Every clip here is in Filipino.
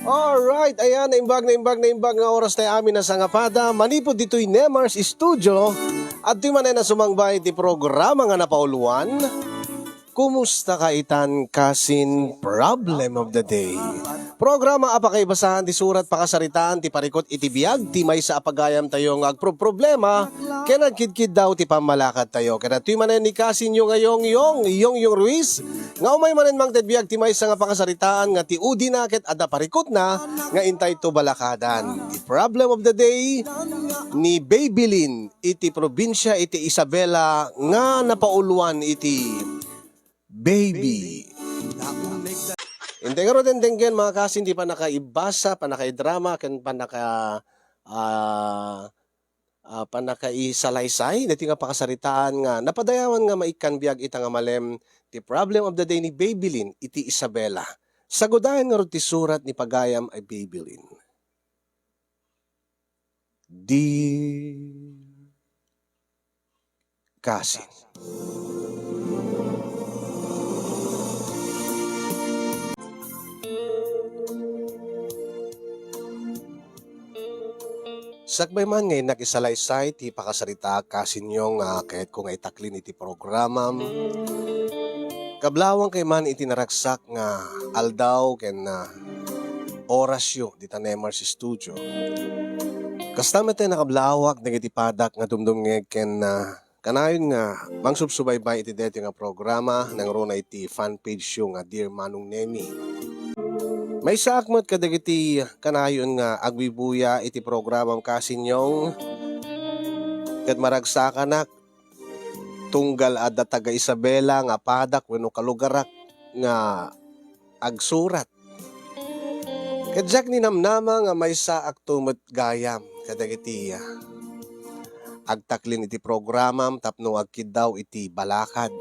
Alright, ayan, naimbag nga oras tayo amin na sangapada. Manipod dito'y Nemars Studio. At di man na sumangbay di programa nga napauluan. Kumusta ka itan kasin problem of the day? Programa apakay basahan ti surat pakasaritaan ti parikot iti biag ti may sa apagayam tayo ng problema kaya nagkidkid daw ti pamalakad tayo. Kaya tuy manen ni kasin yung yung Ruiz nga umay manen mang biag ti may sa nga pakasaritaan nga ti udi nakit ada parikot na nga intay to balakadan. The problem of the day ni Babylin iti probinsya iti Isabela nga napauluan iti baby. Hindi nga rin denggen mga kasi hindi pa nakaibasa, pa nakaidrama, kan pa nakaisalaysay, dati nga pakasaritaan nga, napadayawan nga maikan biyag ita nga malem, the problem of the day ni Babylin, iti Isabela. Sagudayan nga rin ti surat ni Pagayam ay Babylin. Dear Kasin, sakbay man ngayon nakisalaysay ti pakasarita kasinyo nga kahit kung ay taklin iti programa. Kablawang kay man iti naraksak nga aldaw ken na orasyo di Nemars Studio. Kastama tayo nakablawak nagiti padak nga dumdumngeg ken kanayon nga mangsubsubaybay iti deti nga programa nang runa iti fanpage yung nga Dear Manong Nemi. May saakmat kadagiti kanayon nga agbibuya iti programang kasinyong ket maragsakanak tunggal adda taga Isabela nga padak wenno kalugarak nga agsurat. Ket jak ni namnama nga may saak tumot gayam kadagiti agtaklin iti programam tapno agkid iti balakad.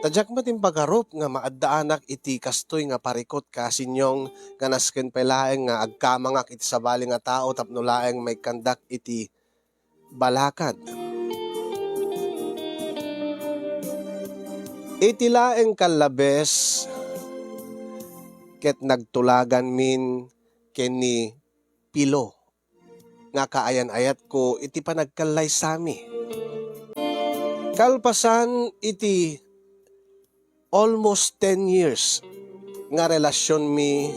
Tadyak mating pagarup nga maaddaanak iti kastoy nga parikot kasinyong kanasken pelaeng nga agkamangak iti sabali nga tao tapno laeng may kandak iti balakad. Iti laeng kalabes ket nagtulagan min ken ni Pilo nga kaayan-ayat ko iti panagkalay sami. Kalpasan iti almost 10 years nga relasyon mi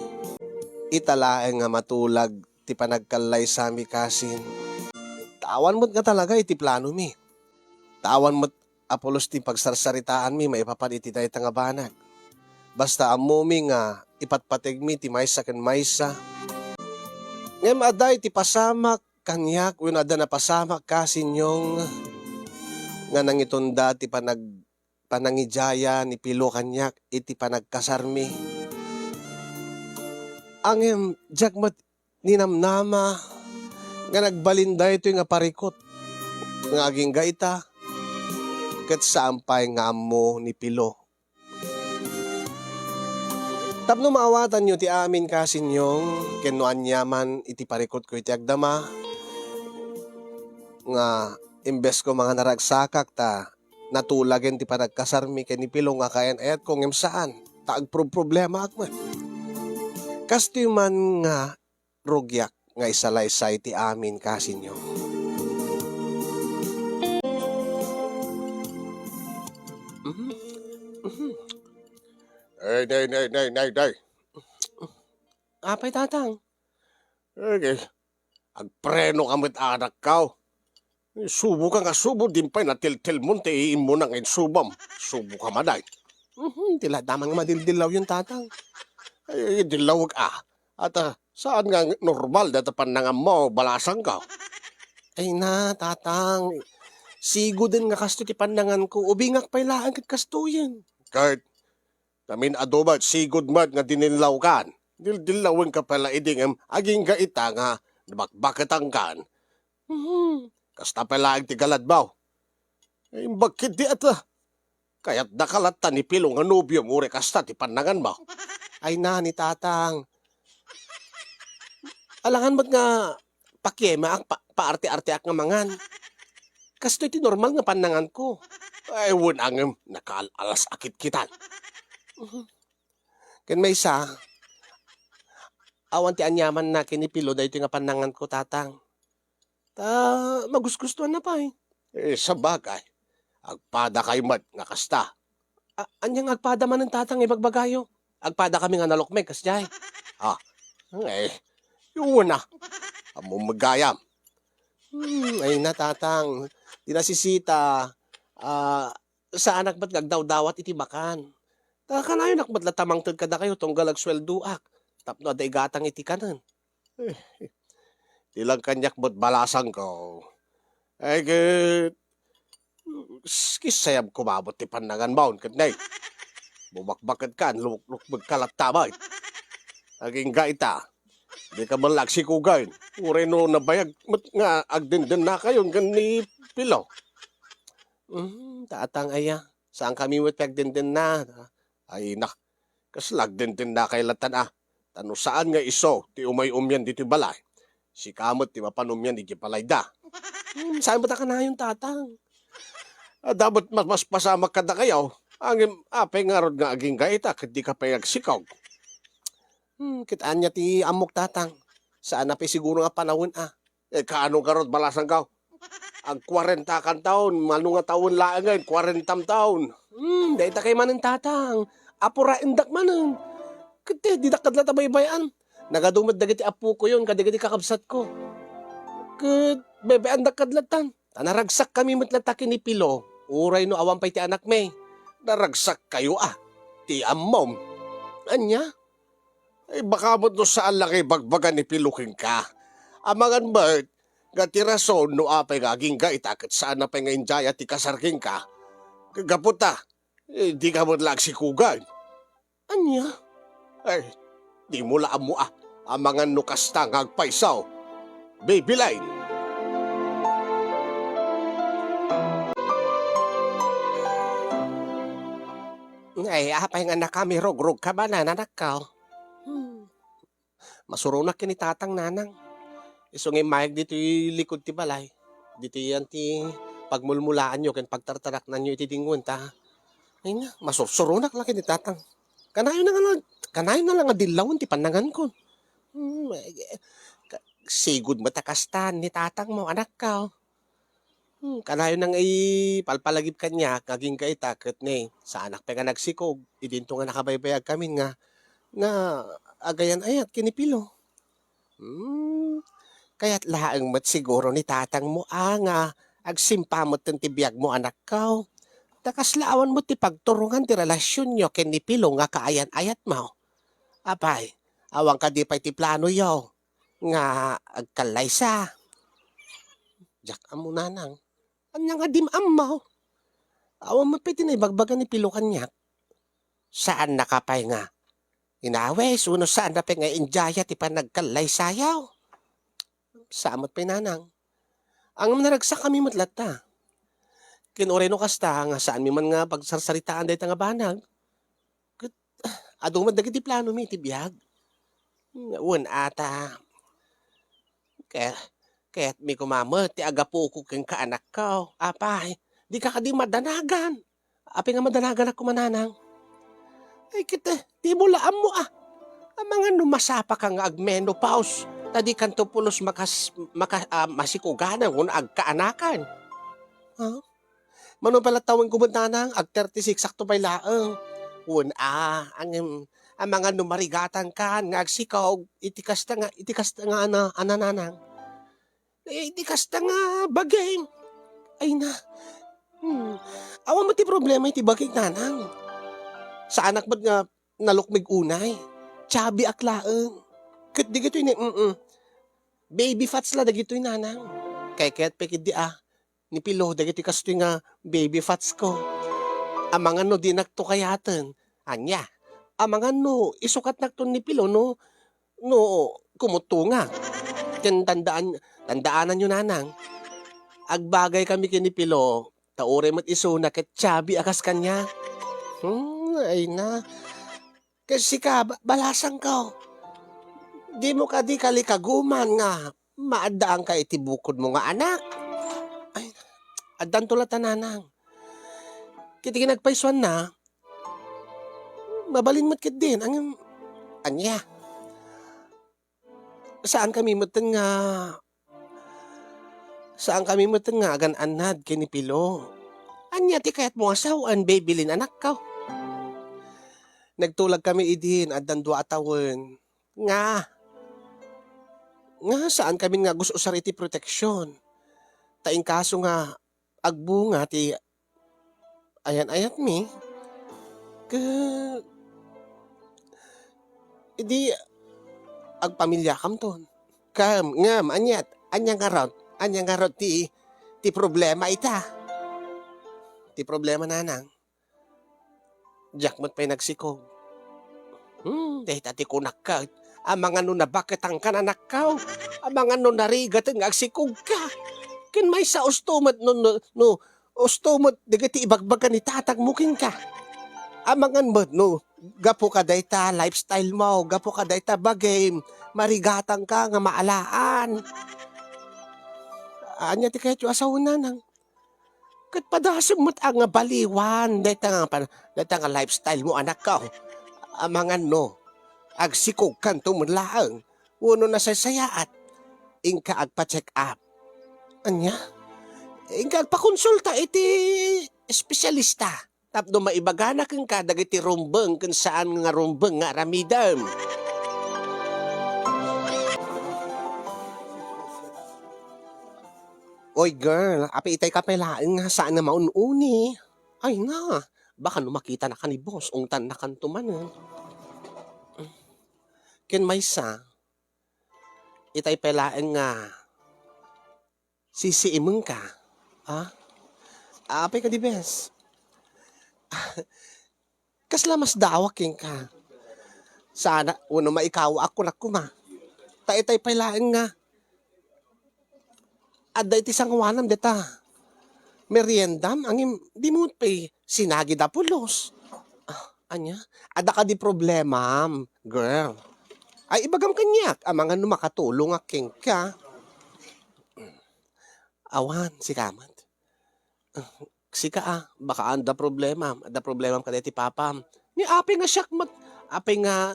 italaeng nga matulag ti panagkalay sami kasin. Tawan mo't nga talaga iti plano mi. Tawan mo't apolos ti pagsarsaritaan mi maipapan iti dayta nga banag. Basta amo mi nga ipatpateg mi ti maysa ken maysa. Ngem aday ti pasamak kanyak wenno adda na pasamak kasin yung nga nangitunda ti panangijaya ni Pilo kanyak iti panagkasarmi. Angem jakmat ninamnama nga nagbalinda ito nga parikot nga aging gaita ket saampay nga ammo ni Pilo. Tapno maawatan nyo ti amin kasinyong kenno anyaman iti parikot ko iti agdama nga imbes ko mga naragsakak ta natulagen ti panagkasarmi ken ni Pilo nga kayan ayat kung saan taag problema akman. Kasto man nga rugyak nga isalaysay ti amin kasinyo. Day. Apay tatang. Agpreno kamit anak kao. Subo ka nga subo, din pa'y natil-til mo, tiin mo nang insubam. Subo ka maday. Tila damang madildilaw yung tatang. Ay, dilaw At saan nga normal datapan nga mo, balasang ka? Ay na, tatang. Sigo din nga kasto ti pandangan ko, ubingak pa'y laan kat kastuyin. Kahit, namin adobat, sigod mat nga dininlaw kan. Dildilawin ka pala iding aging gaita nga, bakbakitang kan. Kasta pala ang tigaladbaw. Eh, bakit di ata? Kaya't nakalata ni Pilo nga nobyo mo kasta ti panangan mo. Ay na ni tatang. Alangan ba't nga pakiema ang paarte-arte ak nga mangan. Kasto iti normal nga panangan ko. Ay wunang nakaalas akit kitan. Ken may isa, Awan ti anyaman na kinipilo dahito nga panangan ko tatang. Ta magusgustuhan na pa eh. Sa bagay, agpada kay mat nga kasta. Anyang agpada man ng tatang ibagbagayo. Agpada kami nga nalokmeg kasjay. Ah, eh, yun na. Amo magayam. Ay na tatang. Di nasisita. Sa anak ba't gagdaw-dawat iti bakan. Kanayo nakbat latamang kada kayo tunggal agswelduak. Tapno aday gatang iti kanan. Ilang kanyak ba't balasang ko. Ay kisayab kumabot ti panangan maun kat nay. Bumakbakat kan, lukbag kalat tamay. Aging gaita. Di ka man lagsikugan. Ure no nabayag nga agdenden na kayo ni Pilo. Tatang aya. Saan kami mo pagdenden na? Ay nak. Kaslag denden na kay latan ah. Tano saan nga iso ti umay umyan dito balay. Si kamot ti mapanumyan di palayda. Saan ba ta ka na yung tatang? Dapat mas pasama ka na kayo. Ang apay nga rod nga aging gaita kat di ka payagsikaw. Kitaan niya ti amok tatang. Saan na pa siguro nga panahon ah. Kaano ka rod balasang ka? Ang 40 kan taon, mano nga taon lang ngayon, 40 taon. Dahil ta kay manin tatang. Apura indak manin. Kati, di dakad lata baybayan. Nagadumad dagiti apu ko yun, kadigiti kakabsat ko. Kat, bebe andak kadlatan. Tanaragsak kami matlatakin ni Pilo. Uray no awampay ti anak may. Naragsak kayo ah. Ti amom. Anya? Ay baka mo no saan laki bagbagan ni Piluking ka. Amangan ba't, gati rason no apay gaging ga itakot saan na pa ngayon jaya ti kasarking ka. Kagaputa, di ka mo lagsikugan. Anya? Ay, di mo laan mo ah. Amangan no kastang agpaisaw. Baby line. Ay, apay nga na kami rog-rog ka ba na nanak ka? Masurunak kini tatang nanang. Isungay mayag dito likod ti balay. Dito yan ti pagmulmulaan nyo ken pagtartarak na nyo iti dingon ta. Ay na, masurunak lang kini tatang. Kanayo na lang adilawon ti panangan ko. Sigud matakastan ni tatang mo anak ka. Kanayo nang palpalagip kanya, kaging kaitakot ni. Sa anak pa nga nagsikog, idinto nga nakabaybayag kami nga agayan ayat kinipilo. Kaya't laang mat siguro ni tatang mo nga agsimpamot ng tibiyag mo anak ka. Takaslaawan mo ti pagturungan ti relasyon nyo kinipilo nga kaayan-ayat mo. Apay, awang ka di pa'y ti plano yaw nga agkalaysa. Diyak amo nanang. Anya nga dimam mo. Awan mo piti na ibagbagan ni Pilo kanyak. Saan nakapay nga? Inawes, uno saan na pa nga injaya ti panagkalay sayaw. Samot pa nanang. Ang naragsak kami matlata. Kinureno kasta nga saan mi man nga pagsarsaritaan dahi nga banag. Adong madagiti plano mi ti biyag. Uwan ata. Kaya't may kumamot, ti agapo ko keng kaanak ko. Apay, di ka di madanagan. Apay nga madanagan ako mananang. Ay kita, di mo laam mo ah. Ang mga numasapa ka nga agmenopause. Tadi kanto pulos masikuganan kung agkaanakan. Huh? Mano pala tawang kumuntanang, ag 36 sakto pa'y laang. Ang mga numarigatan ka, nga agsikaw, itikas nga anananang. Di kasta nga bagay. Ay na. Awan mo ti problema iti bagay nanang. Sa anak ba't nga nalukmig unay? Chabi aklaang. Kat di gito'y baby fats la da gito'y nanang. Kaya't pekid di ni Pilo da gito'y kasto'y nga baby fats ko. Amangan no di nakto kayatan. Anya. Amangan no isukat nakton ni Pilo no kumutunga. Tandaanan nyo nanang, agbagay kami kinipilo, taure mat iso na ket chabi akas kanya. Ay na, kasi ka, balasang ka. Di mo ka di kalikaguman nga, maadaan ka itibukod mo nga anak. Ay, adan tulatan nanang. Kiti nagpaiswan na, mabalin mat kit din, anya. saan kami meten nga agan anad kini Pilo. Anya ti kayat mo asawan bibilin anak ka. Nagtulag kami idin at dandwa atawon. Nga saan kami nga gusto sa riti proteksyon. Taing kaso nga agbunga ti ayan-ayat mi. Ka idi agpamilya kam ton. Ngam anya nga rot ti problema ita. Ti problema nanang. Jackmot pa'y nagsikog. Dahil tati kunak ka. Amang ano na bakit ang kananak ka? Amang ano narigat ang agsikog ka. Kin may sa ustomot ustomot digiti ibagbagan ni tatag muking ka. Amangan mo gapo ka dayta lifestyle mo, gapo ka dayta bagay, marigatang ka nga maalaan. Anya ti kayo asawa nanang. Kat padasong mo't ang baliwan, dayta nga lifestyle mo anak ka. Amangan agsikog kan tumulaang, uno na sasayaat, ingka agpa-check up. Anya? Ingka agpa-konsulta iti espesyalista. Tapno maibagana kang kadag iti rumbeng kung saan nga rumbeng nga ramidam. Oy girl, api itay ka palaing nga saan na maununi. Ay nga, baka makita na ka ni boss, ungtan na kantuman. Ken maysa, itay palaing nga sisiimeng ka. Ha? Apay ka di bes. Kasla mas dawak king ka. Sana, uno maikaw ako na kuma. Taitay palaing nga. Adda iti sangwanam deta. Meriendam, angin di mo pay sinagi da pulos. Anya? Ada ka di problema, girl. Ay ibagam kanyak, amangan makatulong aking ka. Awan, si kamat. Sika baka anda problema ka ti papam. Ni api nga siyak api nga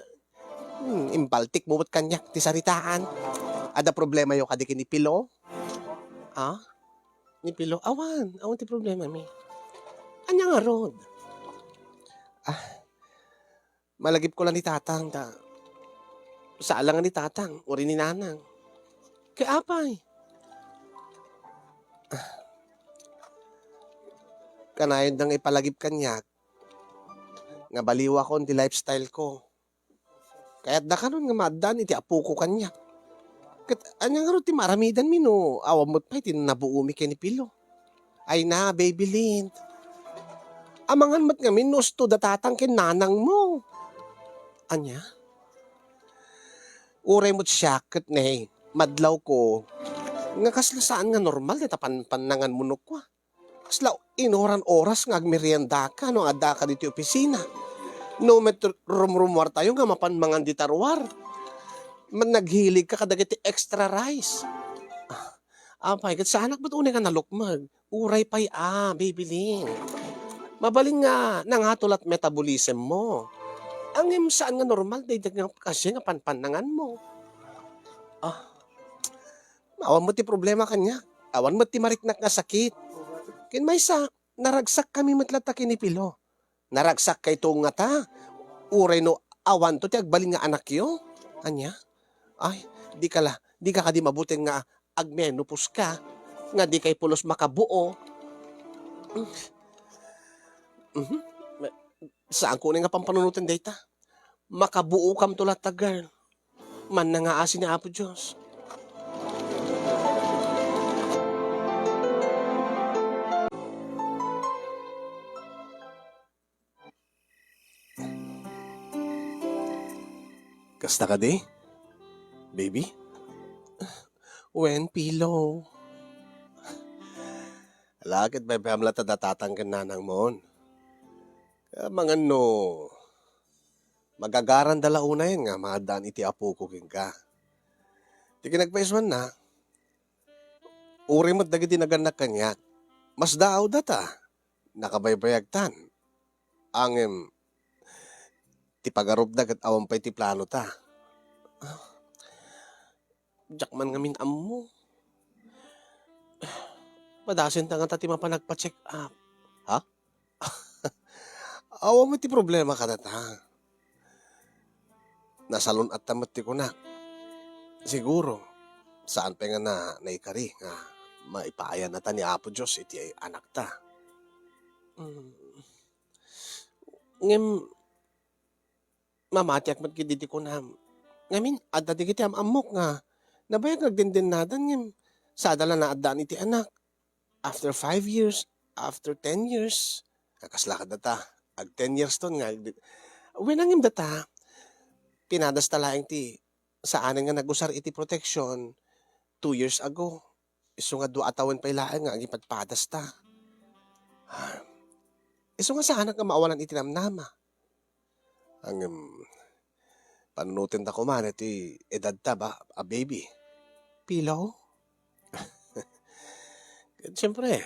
impaltik mo kanyak ti saritaan. Ada problema yo kadi kini Pilo? Ni Pilo, awan ti problema mi. Anya nga rod? Malagip ko lang ni tatang saalang ni tatang, uri ni nanang. Kaya apay. Kanayon nang ipalagip kanyak, nga baliwa ko ti lifestyle ko. Kaya't da kanon nga madan iti apo ko kanyak. Kat anya nga ro ti maramidan mi awamot pa iti nabuumi kay ni Pilo. Ay na, baby Lint. Amangan mat nga minusto datatang ken nanang mo. Anya? Uray mo't siya kat madlaw ko. Nga kasla saan nga normal dita panangan munok ko. Kasla inoran oras nga agmerienda ka adda ka dito opisina. No met rumrumwar tayo nga mapanmangan di tarwar. Naghilig ka kadagiti extra rice. Apay, kat sa anak ba't unay ka nalukmag? Uray pa'y bibilin. Mabaling nga nangatulat metabolism mo. Ang saan nga normal, daydag nga kasi nga panpanangan mo. Awan mo ti problema kanya. Awan mo ti mariknak nga sakit. Kin may naragsak kami matlata kini Pilo. Naragsak kay to nga ta. Uray awan to ti agbalin nga anak yo. Anya? Ay, di ka kadi mabuting nga agmenopause ka. Nga di kay pulos makabuo. Saan ko nga pampanunutin data? Makabuo kam tulat ta girl. Man na nga asin ni Apo Diyos. Kasta ka di? Baby? When Pilo? Lakit ba pamla ta datatang ka nanang mon? Mga magagaran dala una yan nga, maadaan iti apo ko king ka. Di kinagpaiswan na, uri mo't dagiti naganak kanyak, mas daaw data, nakabaybayagtan. Angem, ti pagarup dagat awam pa iti plano ta. Diyak man ngamin ammo. Padasin ta nga tati mapanagpa-check up. Ha? Awa mo ti problema ka na ta. Nasalon at tamat ti ko na. Siguro, saan pa nga na naikari nga maipayan na ta ni Apo Diyos iti ay anak ta. Mm. Ngem, mamatiak mat kiditi ko na. Ngamin, adda di kiti amok nga. Nabayag nagdindin nadan ngem. Sadala na adda iti anak. After 5 years, after 10 years, nakaslakad na ta. Ag 10 years ton nga. Winangim data, pinadas talaeng ti saan nga nagusar iti protection 2 years ago. Iso nga 2 atawan pa ilaan nga ang ipagpadas ta. Iso nga saan nga maawalan iti namnama. Ang panunutin ta ko man iti edad ta ba, a baby. Pillow? Siyempre,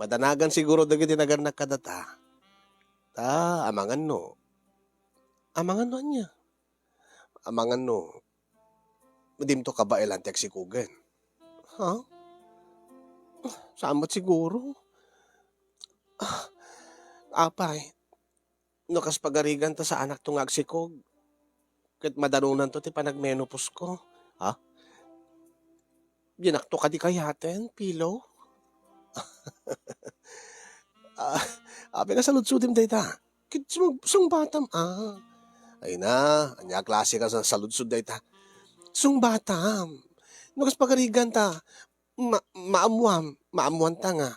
madanagan siguro dagiti naganak kadata. Ta, amangan no. Amangan no niya. Amangan no. Madim to kabailan ti agsikugan. Ha? Samot siguro. Apay. No kas pagarigan ta sa anak tong agsikog. Kat madanunan to ti panagmenopause ko. Ha? Ginakto ka di kayaten, Pilo? Ape ka sa lutsudim day ta. Kit sung batam. Ay na, anya klase ka sa lutsud day ta. Sung batam. Nukas pagarigan ta. Maamuan ta nga.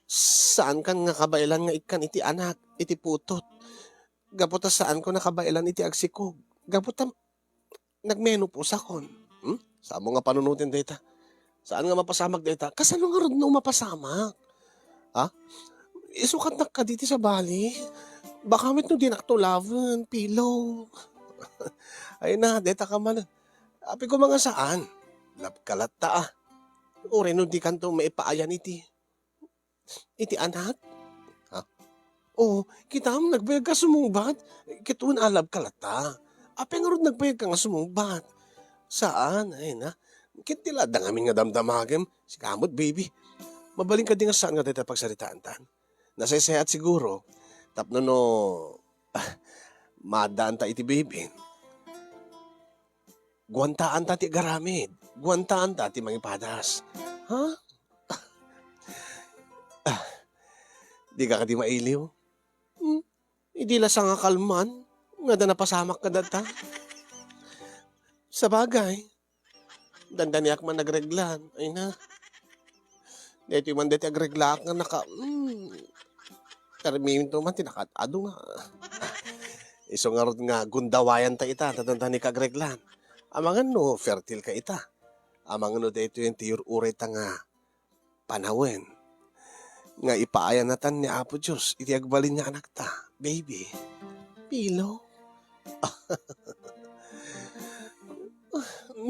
Saan kan nga kabailan nga ikan iti anak, iti putot. Gaputa saan ko nakabailan iti agsikog. Gaputa nagmenopause akon. Saan mo nga panunutin day ta? Saan nga mapasamag day ta? Kasano nga rin no mapasamag? Ha? Isukat na ka dito sa bali. Baka mit no dinaktulavan, Pilo. Ay na, deta ka man. Api ko mga saan? Labkalat ta ah. Uri no di kanto maipaayan iti. Iti anak? Ha? Oo, kita mo nagbayag ka sumungbat. Kituan alab kalat ta. Api nga rin nagbayag ka nga sumungbat. Saan? Ay na. Kitila da ngamin nga damdamagem. Si kamot, baby. Mabaling ka din nga saan nga dito pagsaritaan tan. Nasaysayaat siguro. Tapno no, madaan ta iti baby. Guwantaan ta ti garamid. Guwantaan ta ti mangipadas. Ha? Di ka di mailiw? Hindi lasang nga kalman. Nga da napasamak ka data. Sa bagay. Dandaniak man nagreglan. Ay na. Dito man dito agregla nga naka... Terminto man tinakatado nga. Iso nga rin nga gundawayan ta ita. Tatanda ni kagreglan. Amangan no, fertile ka ita. Amangan no dito yung tiyur-uray ta nga panawin. Nga ipaayan natan ni Apo Diyos. Iti agbalin niya anak ta. Baby. Pilo.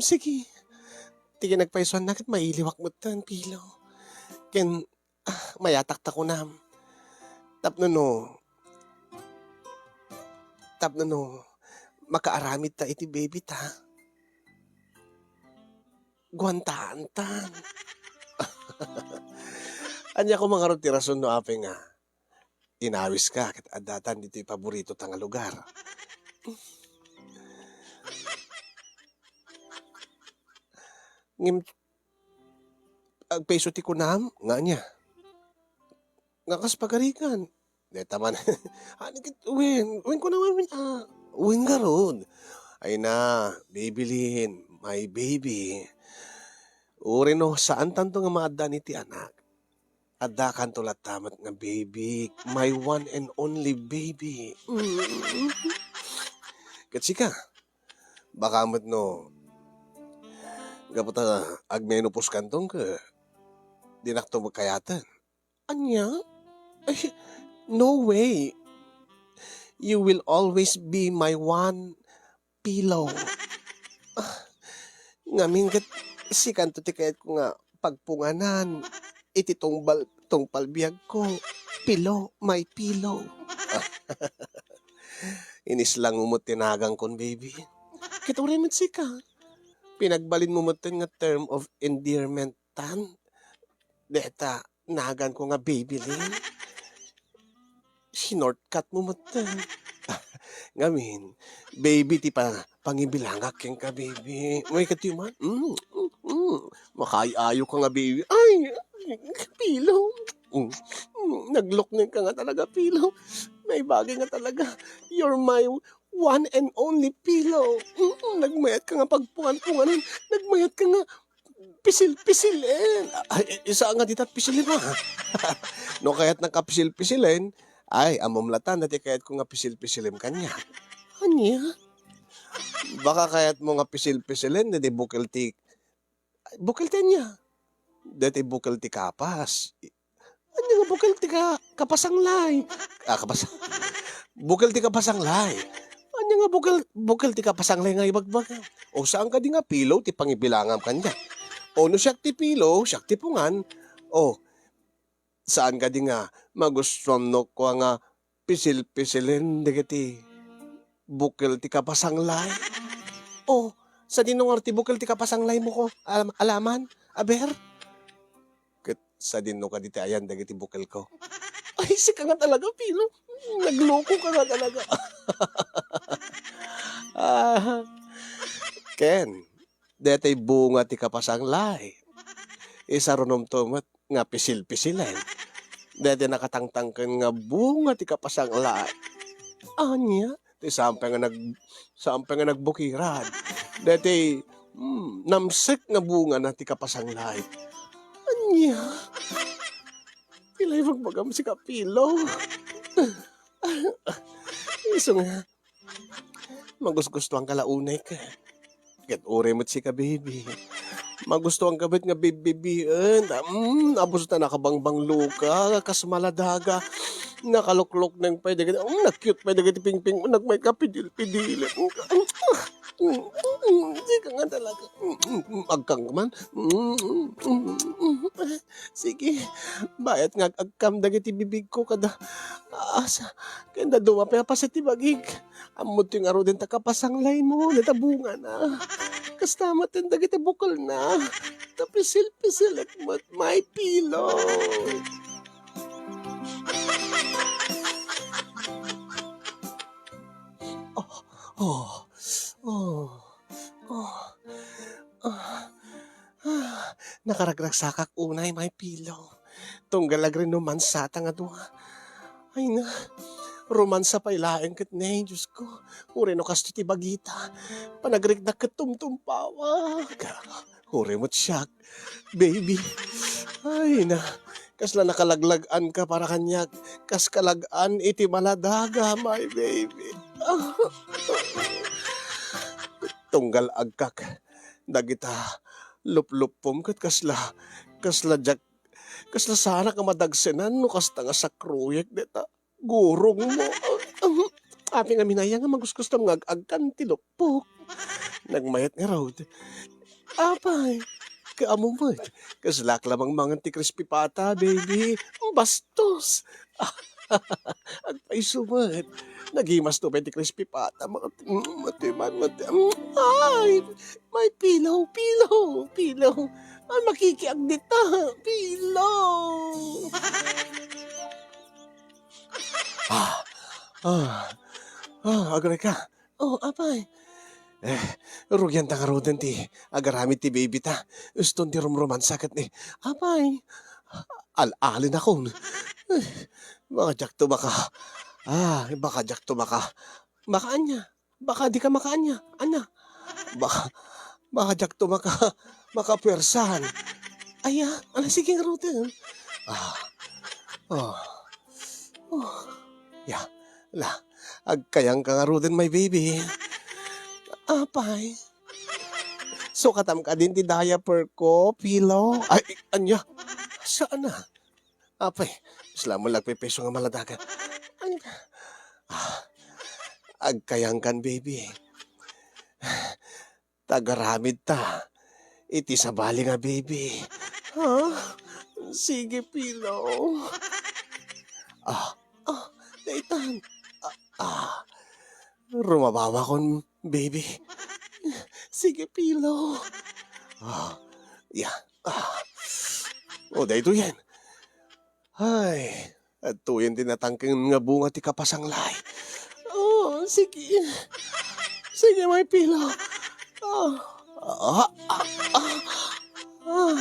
Sige. Tingin nagpaisuan nakit mailiwak mo tan, Pilo. Ken, mayatakta ko na. Tapno no, makaaramid ta iti baby ta. Guwantaan tan. Anya ko mga rotirason no ape nga. Inawis ka, kat adatan dito yung paborito ta nga lugar. Ngim, agpeso ti kunam, nga niya. Nga kas pagarikan. Deta man, win ko naman, win ka ron. Ay na, Babylin, my baby. Uri no, saan tanto nga maaddan iti anak? Adda kanto latamat nga baby, my one and only baby. Katsika, baka mo't no, gaputa agmenopause kantong ka, dinakto magkayatan. Anya? Ay, no way. You will always be my one pillow. Ngamin kat si kanto ti kayat ko nga pagpunganan. Iti tong palbiyag ko. Pillow, my pillow. Inis lang umot tinagang kon, baby. Kiturin mo sika. Pinagbalin mo moten nga term of endearment tan. Deta, nagan ko nga Babylin. Sinortcut mo moten. Ngamin, baby ti pa pangibilangak ken ka baby. May katiman. Makaayo ka nga baby. Ay, Pilo. Naglok na ka nga talaga, Pilo. May bagay nga talaga. You're my one and only Pilo. Nagmayat ka nga pagpungan-punganan. Nagmayat ka nga pisil-pisilin. Ay, isa nga dita pisilin ha. No kaya't nagkapisil-pisilin, ay, amomlatan dati kaya't ko nga pisil-pisilin kanya. Anya? Baka kaya't mo nga pisil-pisilin, dati bukil ti niya. Dati bukil ti kapas. Ano nga bukil ti kapasanglay? Bukil ti kapasanglay. Ano nga bukil ti kapasanglay nga ibagbaga? O saan ka di nga Pilo ti pangibilangam kanya? O no siyak ti Pilo, siyak ti pungan. O saan ka di nga magustuhan no ko nga pisil-pisilin dagiti bukil ti kapasanglay? O sa dinungar ti bukil ti kapasanglay mo ko alaman? Aber? Sa dinno ka diti ayan dagiti bukil ko. Ay, sika nga talaga, Pilo. Nagloko ka nga talaga. Ken, detay bunga ti kapasanglay. Isa runom tumat nga pisil-pisilen. Dete nakatangtang ken nga bunga ti kapasanglay. Anya? Ti sampe nga nagbukiran. Dete namsek nga bunga na ti kapasanglay. Anya? Pilay magbagam si Kapilo. Iso nga. Magusgusto ang kalaunay ka. Kat ure mo't si ka baby. Magusto ang kabit nga baby-babyhan. Abos na nakabangbang luka. Kas maladaga. Nakaluklok ng pwede ka. Nakute pwede ka tiping-ping. Nagmay ka pidil-pidil. Hindi ka nga talaga. Agkang man. Sige. Bayat nga agkam dagiti bibig ko kada. Asa. Kanda dumapay pa sa tibagig. Amot yung aro din takapasanglay mo. Natabunga na. Kastamat yung dagiti bukal na. Tapisil-pisil at my pillow. Nakaragragsakak unay, may pillow. Tunggalag rin romansa nga duha. Ay na, romansa pa ilaeng kat na, Diyos ko. Uri no kasto ti bagita. Panagrigdak kat tumtumpawag. Uri mo't siyak, baby. Ay na, kasla nakalaglagan ka para kanyak. Kas kalagan iti maladaga, my baby. Tunggal agkak. Dagita, lup-lupom kat kasla sana ka madagsenan no kasta nga sa kruyek deta gurong mo. Api nga minaya nga maguskustam nga agkan ti lupok. Nagmayat nga raw. Apay, kaamumad. Kaslak lamang mangan ti crispy pata, baby. Bastos. Agpaisumat. Nagimas to ti crispy pata. Matiman. Ay, may pillow. Ay, makikiag dita. Pillow. Agray ka. Apay. Rugyan ta karoden ti agaramit ti baby ta. Uston ti rumruman sakit ni. Apay. Alin ako. Baka jakto baka. Baka jakto baka. Baka anya. Baka di ka makaanya. Ana. Baka jakto makapersahan. Aya. Sige nga roden. Ya. La. Agkayang ka nga roden my baby. Apay. So katam ka din ti diaper ko, pillow. Ay, anya. Saan na? Apay. Isla mo lagpipeso nga maladaga. Agkayang kan, baby. Tagaramid ta. Iti sabali nga, baby. Sige, pillow. Daitan. Rumabawa kon, baby. Sige, Pilo. Ah, yeah. Ah. O, dahito yan. Ay, at tuyan tinatangking nga bunga ti kapasanglay. Oh, sige. Sige, may Pilo. Ah, ah, ah, ah.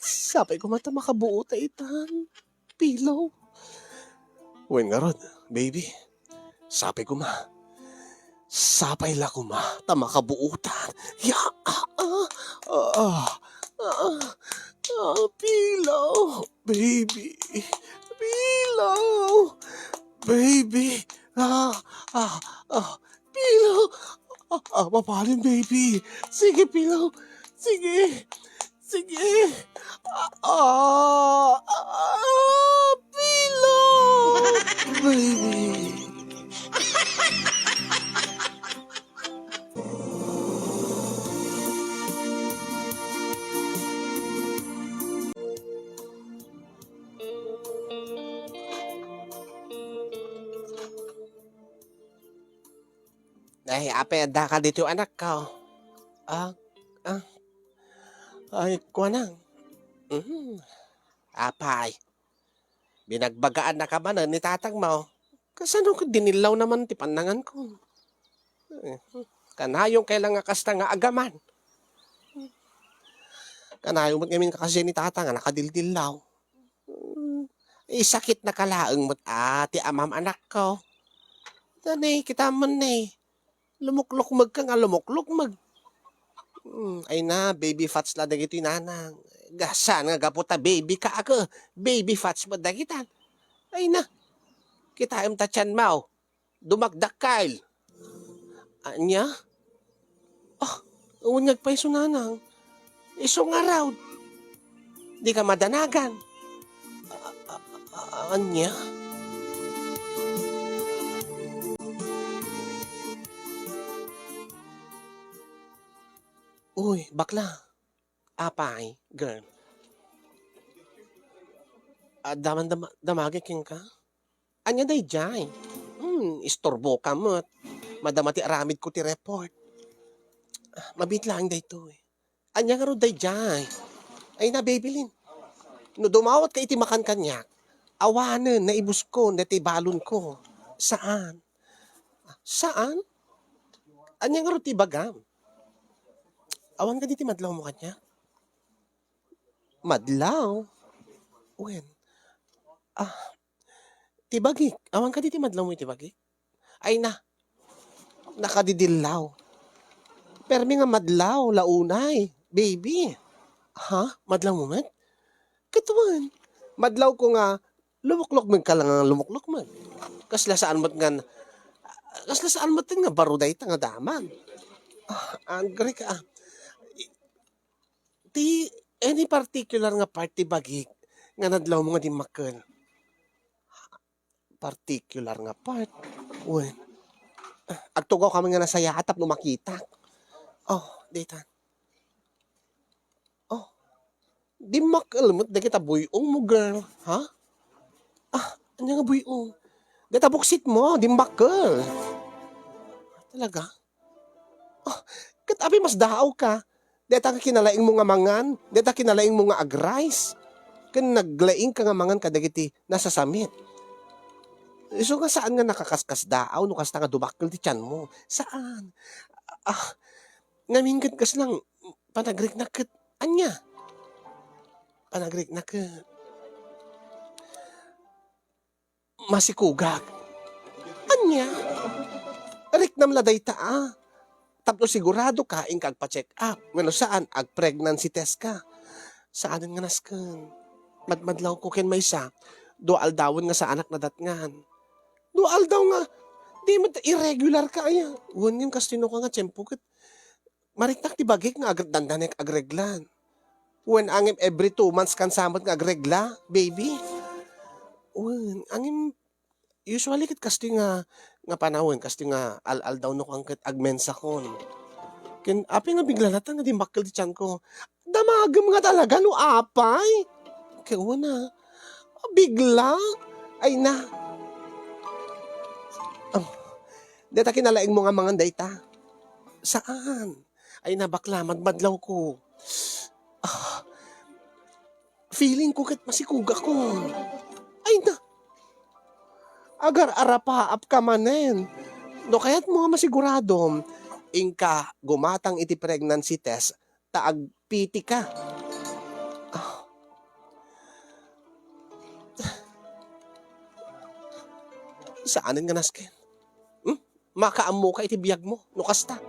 Sapay ko mata makabuo ta itan. Pilo. Wen nga rod, baby. Sapay ko ma. Sapay la ko ma. Ta makabuutan. Ya, Pilo. Baby. Pilo. Baby. Pilo. Mapalin, baby. Sige, Pilo. Sige. Sige. Pilo. Baby. Ay, apeda ka dito anak ko. Ah, ah, ay, kuwanang. Apay, binagbagaan na ka ba na ni tatang mo? Kasano ko dinilaw naman ti panangan ko. Eh, Kanayong kailang nga kasta nga agaman. Kanayong mo't ngamin kakasya ni tatang nga nakadildilaw. Sakit na kalaang mo't ti amam anak ko. Tanay, kita man lumuklok mag ka nga lumuklok mag. Ay na, baby fats la dagito nanang. Gasan nga gaputa baby ka ako. Baby fats mo dagitan. Ay na, kita im tachan mau. Dumagdak kail. Anya? Unyag pa iso nanang. Iso nga raw. Di ka madanagan. Anya? Uy, bakla. Apay, girl. Damagi king ka? Anya day jay. Istorbo ka mo. Madamati aramid ko ti report. Mabit lang day to eh. Anya nga ro day jay. Ay na, babylin. No dumawat ka iti makan kanyak. Awanan na ibus ko na ti balon ko. Saan? Saan? Anya nga ro ti bagam. Awan ka diti madlaw mo kanya? Madlaw? When? Tibagik. Awan ka diti madlaw mo tibagik? Ay na, nakadidilaw. Permi nga madlaw, launay. Baby. Ha? Madlaw mo man? Katuan. Madlaw ko nga, lumuklok man ka lang nga lumuklok man. Kasla saan mo't nga, baruday ta nga daman. Angry ka. Ti, any particular nga party bagik nga nadlaw mo nga di makal. Particular nga part. Uy. Agtugaw kami nga nasa yatap no makita. Oh, dita. Oh, di makal mo. Di kita buyong mo, girl. Ha? Ano nga buyong? Dita buksit mo. Di makal. Talaga? Oh, katabi mas daaw ka. Deta ka kinalaing mo nga mangan, deta kinalaing mo nga agrice. Kan naglaing ka nga mangan kadagiti nasa samit. So nga saan nga nakakaskas daaw no kasta nga dumakkel ti tiyan mo? Saan? Ngaminggit kas lang panagrik na ket anya. Panagrik na ket masikugak. Anya? Riknam laday ta Tapos sigurado ka, kag pa-check up. Ngano saan? Ag-pregnancy test ka. Saan nga naskan? Madmadlaw ko ken may sa. Dual dawon nga sa anak na datngan. Dual daw nga. Di mo irregular ka aya. Uwan yung kastino ka nga tiyempo ket. Mariknak ti bagik nga dandanek agreglan. Uwan angim every 2 months kan samot nga agregla, baby. Uwan, angim usually ket kasti nga panahon kasti nga al daw no kang ket agmensa kon. Ken api nga bigla lata nga di makkel ti tiyan ko. Damagem nga talaga no apay. Kaya na. Bigla. Ay na. Deta kinalaing mo nga mangan dayta. Saan? Ay nabakla, magmadlaw ko. Ah, feeling ko kat masikuga ko. Ay na, agar arapaap ka manen. No kaya't mga masigurado, ingka gumatang iti pregnancy test, taag piti ka. Ah, saanin nga nasken? Makaammo ka iti biyag mo, no kasta.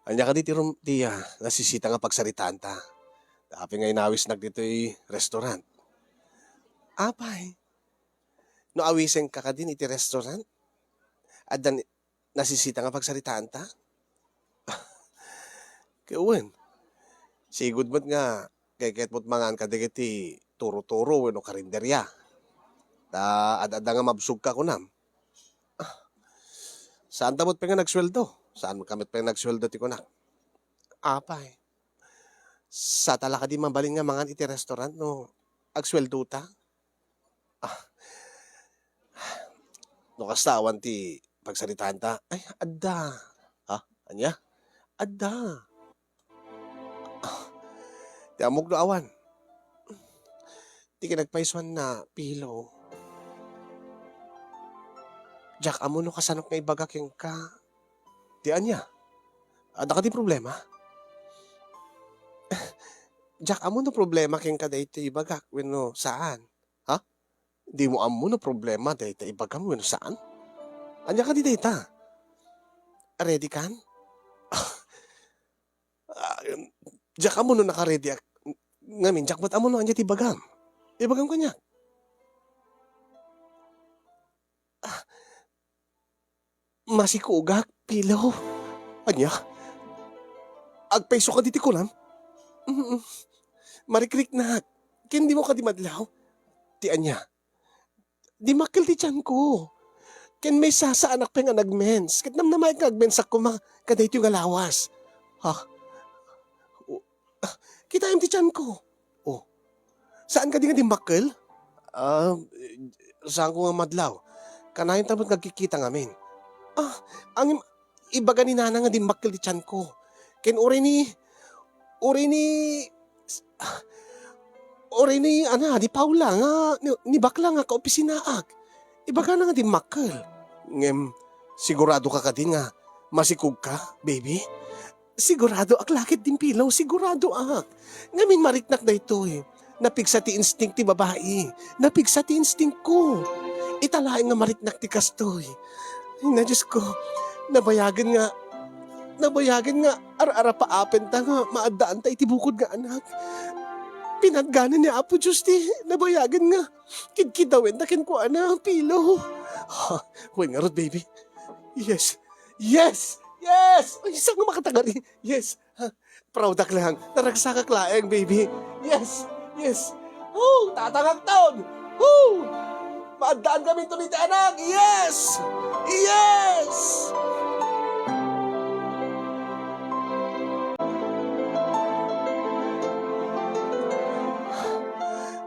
Anya ka di tiya, nasisita nga pagsaritaan ta. Dapi nga inawis dito'y restaurant. Apay, no awisen ka ka din iti restaurant? At dan, nasisita nga pagsaritaan ta? Kawan, sigud mo't nga, kay ket mo't mangan ka di iti turo-turo, no karinderya. Ada nga mabsug ka kunam. Saan tamot pa nga nagsweldo? Saan mo kamit pa nga nagsweldo ti kunak? Apay, sa tala ka di mabalin nga mangan iti restaurant, no? Agsweldo ta? No kastawan ti pagsaritaan ta, ay, adda. Ha? Anya? Adda. Ti amok no awan. Ti kinagpaisuan na pilo. Jack, amo no kasanok nga ibagak yung ka. Ti anya? Ada ka di problema? Jack, amo no problema king ka dahito ibagak. Weno, saan? Ha? Di mo amo no problema dahito ibagam. Weno, saan? Anya ka di data? Ready kan? Jack, amo no naka-ready. Ngamin, Jack, ba't amo no anya ti bagam? Ibagam ka niya. Masikugak, pilo. Anya? Agpaiso ka diti ko lang? Marikrik na. Ken di mo ka di madlaw? Ti anya? Di makil ti tiyan ko. Ken may sasa anak pa nga nagmens. Ket namnamay nga agmens ako kadayto yung alawas. Ha? Kita yung ti tiyan ko. Oh. Saan ka di nga di makil? Saan ko nga madlaw? Kanayin tamot nagkikita ngamin. Ang ibaga ni nana nga di makil ti tiyan ko. Ken uri ni, di Paula nga, ni bakla nga kaopisinaak. Ibaga na nga di makil. Ngem, sigurado ka ka din nga, masikug ka, baby? Sigurado ak lakit din pilaw, sigurado ak. Ngamin mariknak na ito eh. Napigsa ti instinct ti babae. Napigsa ti instinct ko. Italain nga mariknak ti kastoy. Ay na Diyos ko, nabayagan nga, ara-ara pa apen ta nga, maadaan ta iti bukod nga anak. Pinagganan ni Apo Diyos ti, nabayagan nga, kidkidawin ta ken ko anak, pilo. Huwag nga rod, baby. Yes. Ay, saan nga makatagari? Yes. Proud ak lang, naragsakak laeng, baby. Yes. Tatangak taon. Maadaan kami ito ni anak. Yes.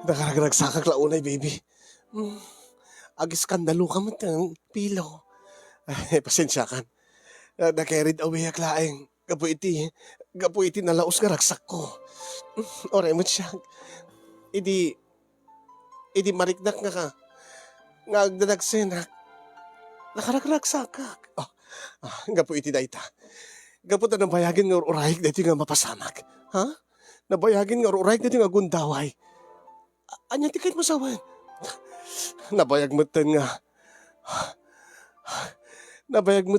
Nakaragsasak launay, baby. Ag-skandalo ka man ng pilo. Ay, pasensya kan. Na-carried away ak laeng. Gapo iti nalaos nga ragsak ko. Oray mo siya. Idi mariknak nga ka. Nga agdadagsenak. Nakaragsakak. Gapo iti dayta. Gapo ta nabayagin nga urayag dito nga mapasamak. Ha? Nabayagin nga urayag dito nga gundaway. Anya ti kahit masawan. Nabayag mo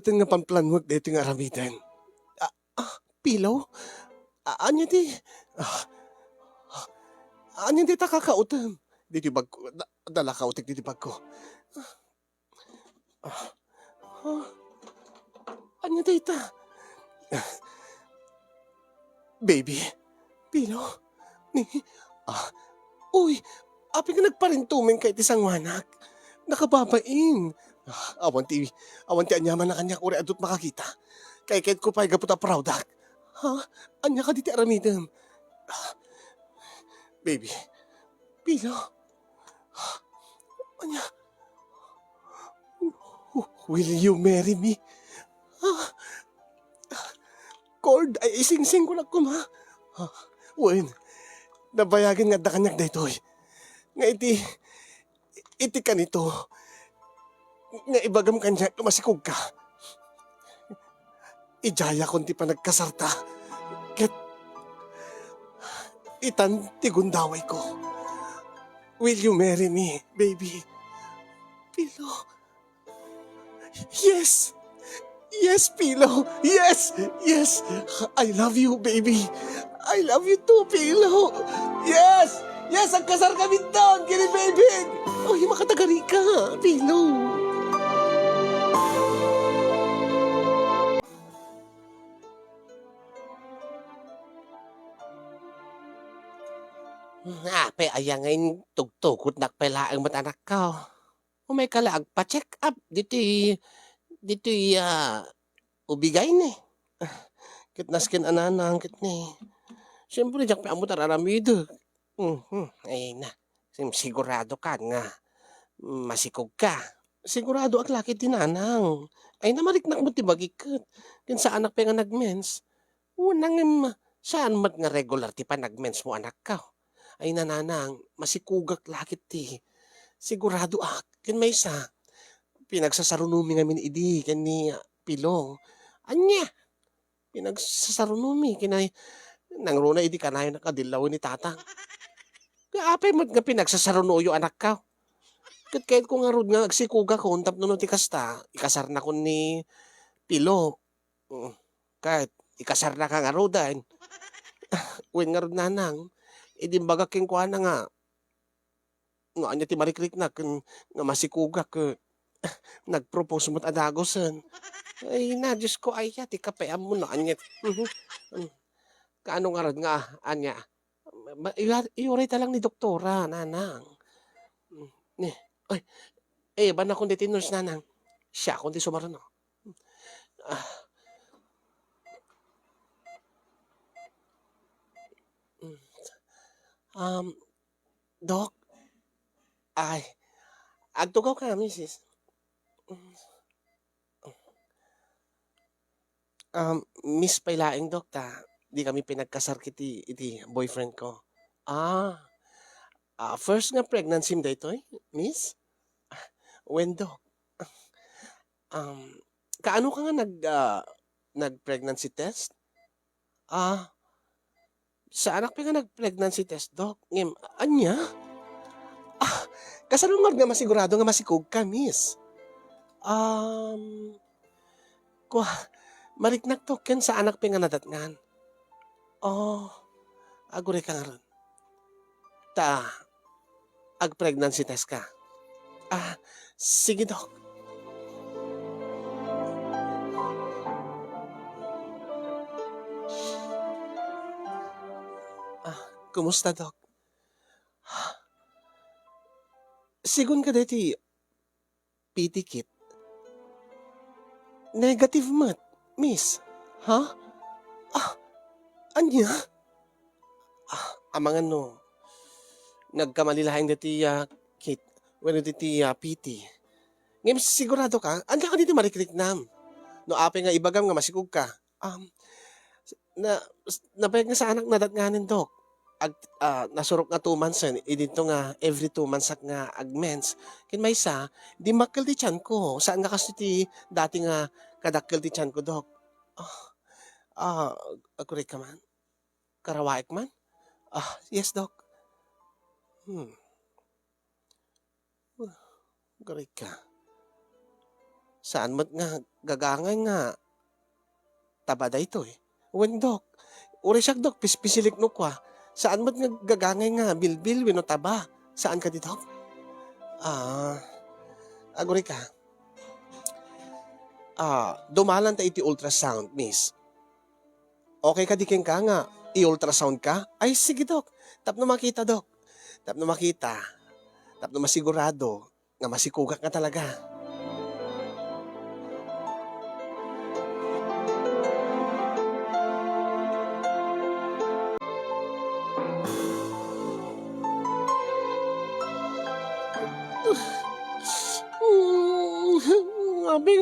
nga pamplanwag dito nga aramitan. Pilaw? Anya ti takakautan. Dito bag ko, dala kautik dito bag ko. Anya ti baby, pilaw, uy, api ka nagparintuming kay tisang wanak. Nakababain. Awan ti anyaman na kanya uri adot makakita. Kay kahit ko pa gaputa proud ak. Ha? Anya ka diti aramidem. Baby, Pilo, anya, will you marry me? Cord, ay ising-sing ko na kuma. Wen, nabayagan nga da kanyak daytoy. Nga iti ka nito. Nga ibagam kanya, masikog ka. Ijaya kon ti pa nagkasarta. Ket, itan ti gundaway ko. Will you marry me, baby? Pilo. Yes! Yes, Pilo! Yes! Yes! I love you, baby! I love you too, Pilo! Yes! Yes! Ang kasar kami doon, kini baby! Uy, makatagari ka, Pilo! Ape, ayangin tugtugot nakpela ang matanak ko. Umay kalaag pa-check up. Dito'y ubigay ni. Kitnaskin ananang kit ni. Siyempre, diyak pa amo tararamido. Ay na. Sigurado ka nga. Masikog ka. Sigurado ak laki tinanang. Ay namariknak mo ti bagikot. Kin sa anak pa nga nagmens. Unang saan mat nga regular ti pa nagmens mo anak ka. Ay nananang, masikugak lakit ti. Sigurado ak. Kin may isa. Pinagsasarunumi ngamin idi. Kin ni Pilong. Anya. Pinagsasarunumi. Kinay. Nangruna idi kanayo nakadilaw ni tatang. Kaapay mo nga pinagsasarunuyo anak ka. Kahit ko nga rod nga agsikuga ko. Untap nun ti kasta. Ikasar na ko ni Pilo. Kahit ikasar na ka nga rodan. Uwin nga rod nanang. Idimbaga king kuha na nga. Nga anya ti marikrik na. Nga masikuga ka. Nagpropose mo't adagosan. Ay na, Diyos ko, ay ti kapayam mo na. Anya. Kaano nga rod nga, anya. Iuray talang ni doktora, nanang. Ay, ba na kundi tinurs, nanang. Siya kundi sumarano. Dok, ay, agtugaw ka, misis. Miss Pailaing, Dok, di kami pinagkasar iti boyfriend ko. First nga pregnancy mo dito, miss? When, Dok? Kaano ka nga nag-pregnancy test? Sa anak pa nga nag-pregnancy test, Dok. Ngem, anya? Kasalungan nga masigurado nga masikog ka, miss. Mariknak to, ken sa anak pa nga nadatngan. Agure ka nga ron. Ag-pregnancy test ka. Sige, Dok. Kumusta, Dok? Sigun ka deti PT kit. Negative mat, miss. Ha? Anya? Amangan no. Nagkamalilahan deti kit. When deti PT. Ngayon sigurado ka, anya ka dito marikrik nam. No ape nga ibagam nga masikog ka. Napayag nga sa anak nadatnganin, Dok. Nasurok nga 2 months dito nga every 2 months nga agmens. Kin may isa, di makkel ti tiyan ko. Saan nga kasi ti dati nga kadakkel ti tiyan ko, Dok. Agure ka man? Karawaik man? Yes, Dok. Agure ka. Saan mo nga gagangay nga tabada ito When, Dok? Uri siya, Dok, pispisilik no kwa. Saan mo nga gagangay nga bilbil wino taba? Saan ka dito? Aguri ka. Dumalan ta iti ultrasound, miss. Okay ka di ka nga, i-ultrasound ka? Ay, sige, Dok. Tapno makita, Dok. Tapno makita. Tapno masigurado nga masikugak nga talaga.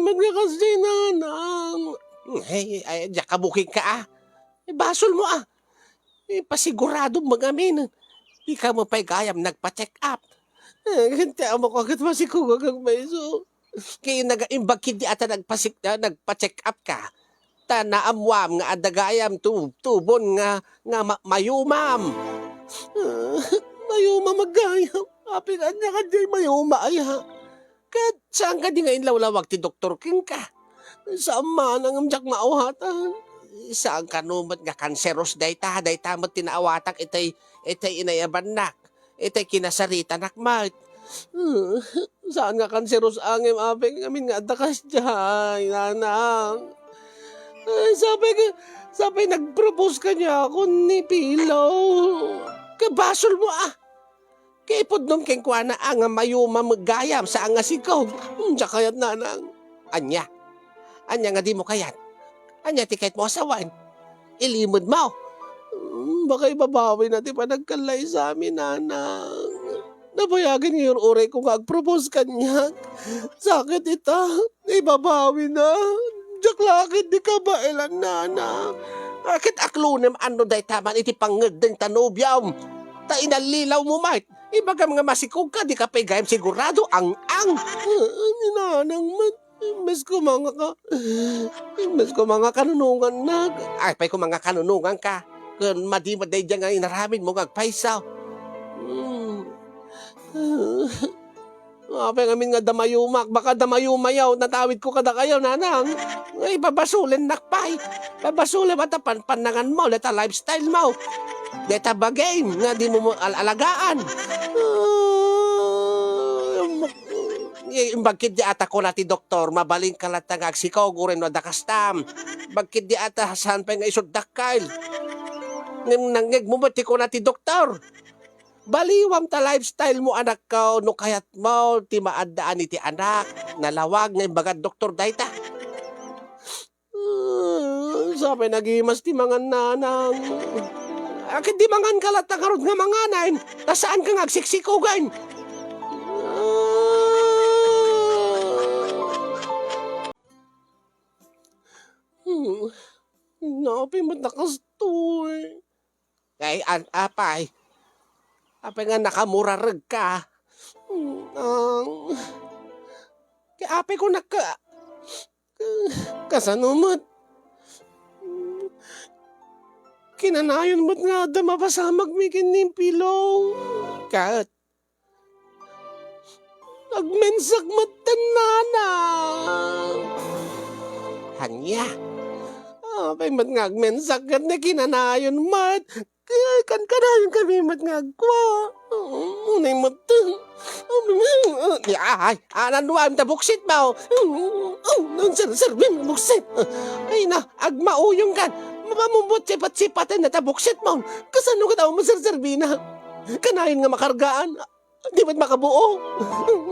man nga kasi nanang. Ay, diyan ka booking ka basol mo pasigurado magamin. Di ka mo pa'y gayam nagpa-check up. Ganti mo ko agad masikuga kang maiso. Kaya nag-imbag hindi ata nagpa-check up ka. Ta naamwam nga adagayam tubon nga mayumam. Mayumam magayam. Apin anya ka di mayuma ay Kat saan ka di nga inlawlawag ti Dr. King ka? Saan man ang amjak maawatan? Saan ka numat nga kanseros dayta mo tinaawatak itay inayabanak. Itay kinasarita nakmat. Saan nga kanseros angem apeng amin nga dakas diyan, nanang. Sabi nag-propose ka niya ako ni Pilo. Kabasol mo Kaipod nung kengkwana ang mayuma magayam sa ang asikaw. Diya kayat nanang. Anya nga di mo kayat. Anya tikait mo asawan. Ilimod mo. Baka ibabawi natin pa nagkalay sa amin, nanang. Nabayagin ngayon oray ko nga ag-propose kanya. Sakit ibabawi na. Jaklakit di ka ba ilan, nanang? Akit aklunem ano day taman iti pangag din tanubyam. Ta inalilaw mo mait. Ibaga mga masikog ka, di ka pegayam sigurado ang. Nanang Imbes ko mga kanunungan Ay, pa'y ko mga kanunungan ka. Kung madi-maday dyan nga inaramin mo ngagpaisaw. Apay ngamin nga damayumak. Baka damayumayaw. Natawid ko kada kayo, nanang. Ay, babasulin nakpay. Babasulin at panangan mo. Leta lifestyle mo. Leta bagay. Nga di mo alagaan. Bagkid di ata ko na ti doktor, mabaling kalatang agsikaw, gurin no dakastam. Bagkid di ata saan pa nga isod dakal. Nangyag mo ti ko na ti doktor. Baliwam ta lifestyle mo anak ko, no kayat mo, ti maadaan iti anak, nalawag ng bagad doktor dayta. Sabi nagimas ti mga nanang. Akit di mangan kalatang karod nga manganain, tasaan ka nga agsiksikugan. Napi matakastoy. Ay, apay. Apay nga nakamurarag ka. Kaya apay ko kasanumot. Kinanayon mo't nga damapasamag mi kinimpilo. Kat. Agmensak matanana. Hanya. Apay mat nga agmensak kat na kinanayon mat. Kan kanayon kami mat nga agkwa. Unay mat. Ay, ananuam ta buksit mo. Nung sarbim buksit. Ay na, agmauyong kan. Mamamubot sipat-sipatan na ta buksit mo. Kasano ka daw masarsarbi na. Kanayon nga makargaan. Di ba't makabuo?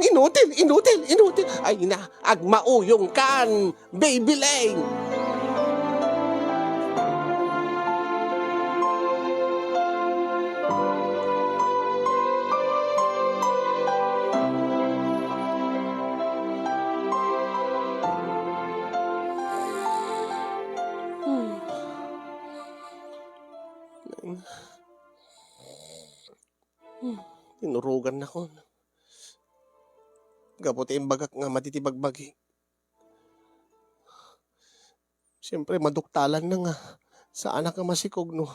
Inutil. Ay na, agmauyong kan, baby Lane. Tinurugan na ko. Gaputi yung bagak nga matitibagbagi. Siyempre, maduktalan na nga sa anak nga masikog no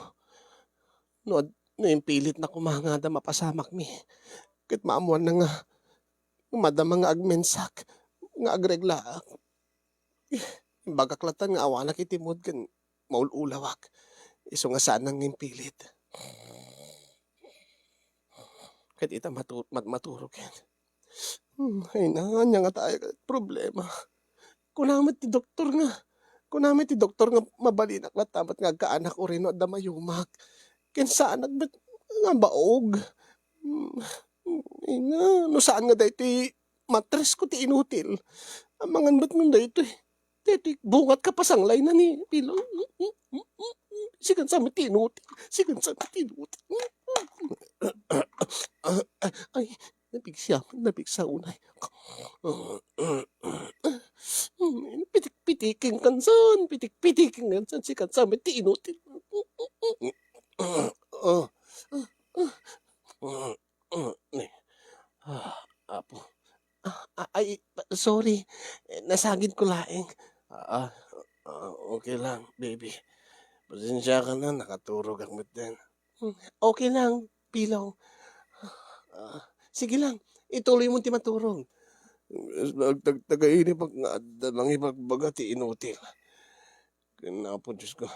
yung pilit na kumangada mapasamak mi. Kit maamuan na nga madama nga agmensak nga agreglaak. Yung bagaklatan nga awanak itimod kan maululawak. Iso nga saan nang yung pilit. Kahit ita maturog yan. Ay na, anya nga tayo problema. Kunamit ti doktor nga mabalinak na tamat nga kaanak o rin o damayumak. Kensa anak ba't nga baog? Ay na, no saan nga dahi ti matres ko ti inutil. Amangan ba't nga dahi ti bungat ka pasanglay na ni Pilo. Sigan sa tinutil. Ay, Napigsa unay. Pitik-pitiking kansan, pitik-pitiking kansan, si kansan, may tiinutin. Apo. Sorry, nasagid ko laeng. Okay lang, baby. Pasensya ka na, nakaturog ang din. Okay lang, Pilaw. Sige lang, ituloy mo ti maturog. Nagtagtagainip ang nga mga ibagbaga ti inutil. Kaya po, Diyos ko,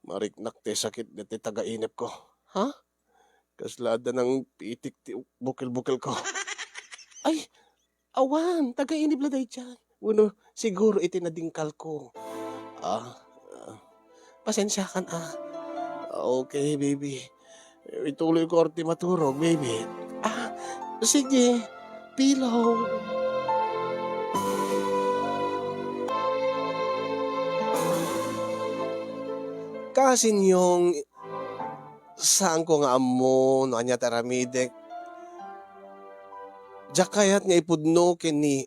mariknak ti sakit na ti tagainip ko. Ha? Kaslada ng pitik ti bukil-bukil ko. Ay, awan, tagainip la day dyan. Uno, siguro itinadingkal ko. Pasensya ka na. Okay, baby. Ituloy ko orti maturog, baby. Sige, Pilaw. Kasin yung saan ko nga amo, no anya taramidek. Jakayat nga ipudno ken ni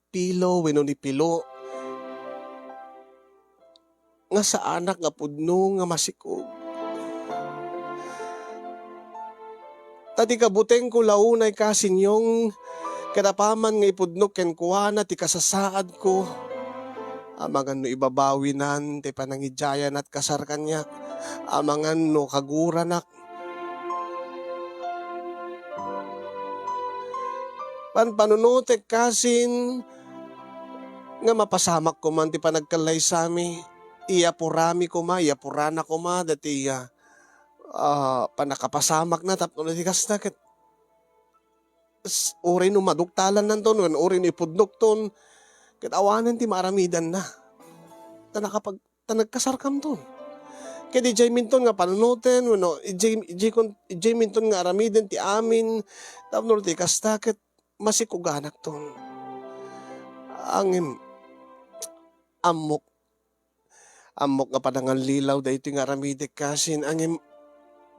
Pilo, weno ni Pilo. Nga sa anak nga pudno nga masikog. Tati kabuteng ko launay kasin yung kadapaman nga ipudno ken kuwana ti kasasaad ko. Amangan no ibabawinan ti panangidyayan at kasar kanya. Amangan no kaguranak. Panunutek kasin nga mapasamak ko man ti panagkalay sami. Iyapurami ko ma, iyapurana ko ma, dati panakapasamak na tapno na ti kastakit. Uri no maduktalan nanton, uri no ipudnok ton. Katawanan ti maramidan na. Nagkasarkam ton. Kaya di jay minton nga panunutin, jay minton nga aramidan ti amin, tapno ti kastakit, masikuganak ton. Angin, amok nga padangan lilaw, dahi ti nga aramidik kasin, angin,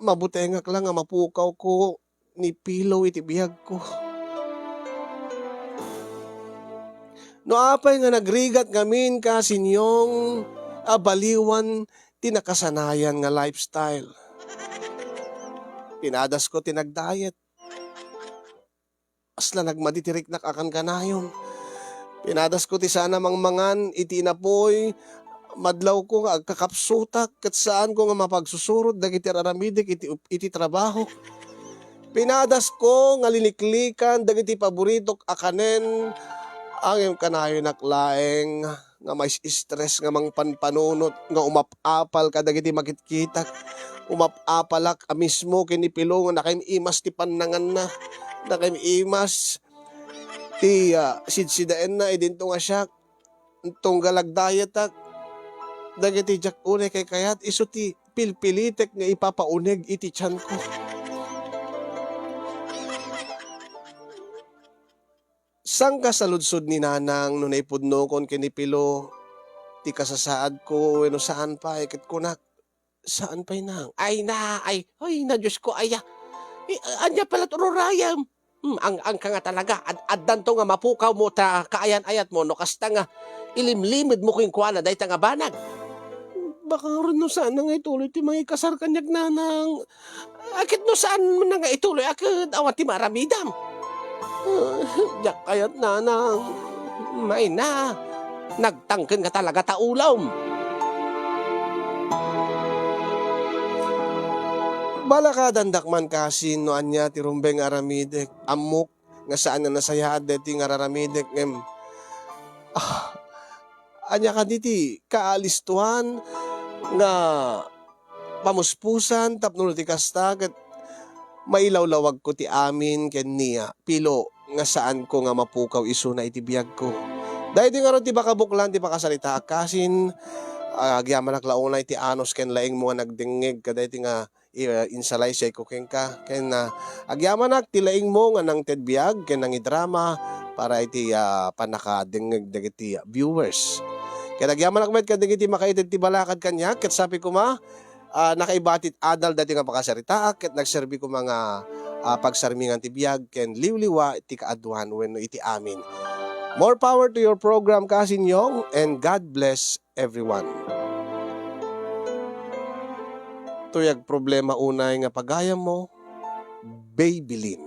mabutengak lang nga mapukaw ko, ni Pilaw iti biyag ko. No apay nga nagrigat ngamin kasin yung baliwan tinakasanayan nga lifestyle. Pinadas ko tinagdayet. Asla nagmaditirik na kakan kanayon. Pinadas ko ti sana mangmangan iti inapoy. Madlaw ko nga agkakapsutak kat saan ko nga mapagsusurod dagiti aramidik iti trabaho. Pinadas ko nga liliklikan dagiti paborito akanen. Ang kanayon naklaeng nga may stress nga mang panpanunot nga umapapal kadagiti makitkitak. Umapapalak mismo kinipilo nga nakaimimas ti panangan na. Nakaimimas ti sidsidaen na idinto nga siya. Itong galagdayatak. Dagiti jak unay kay kayat iso ti pilpilitek nga ipapaunig iti tiyan ko. Sang kasaludsod ni nanang no naipudno kon kinipilo ti kasasaad ko no saan pa ikit kunak saan pa nang ay na Diyos ko aya anya pala tururayam ang ka nga talaga addan to nga mapukaw mo ta kaayan-ayat mo no kasta nga ilimlimid mo kung kuana dahi nga banag baka rin no saan nga ituloy ti mga kasar kanyag nanang akit no saan mo nga ituloy akit awat ti maramidam. Yak kayat nanang, may na, nagtangken ka talaga taulom. Bala ka dandak man kasi no anya ti rumbeng aramidek, amok, nga saan na nasayaad deti nga araramidek, ngem. Anya ka diti, kaalistuhan, nga pamuspusan, tapno ti kastagat, mailawlawag ko ti amin ken niya, Pilo, nga saan ko nga mapukaw iso na itibiyag ko. Dahil di nga ron ti bakabuklan, ti bakasalita kasin, agyaman naklaunay ti anos ken laing mo nagdingig, kaday ti nga insalay siya ko ken ka, ken agyaman ti laing mo nga nang tedbiyag, ken nang idrama, para iti panakadingig dagiti viewers. Ken agyaman med kadagiti makaited ti balakad kanya, ket sabi ko ma, nakaibatit adal dati nga pakasarita ket nagserbi ko mga pagsarmingan ti biag ken liwliwa iti kaadwan wenno iti amin. More power to your program, Cousin Yong, and God bless everyone. Tuyag problema unay nga pagayam mo, Babylin.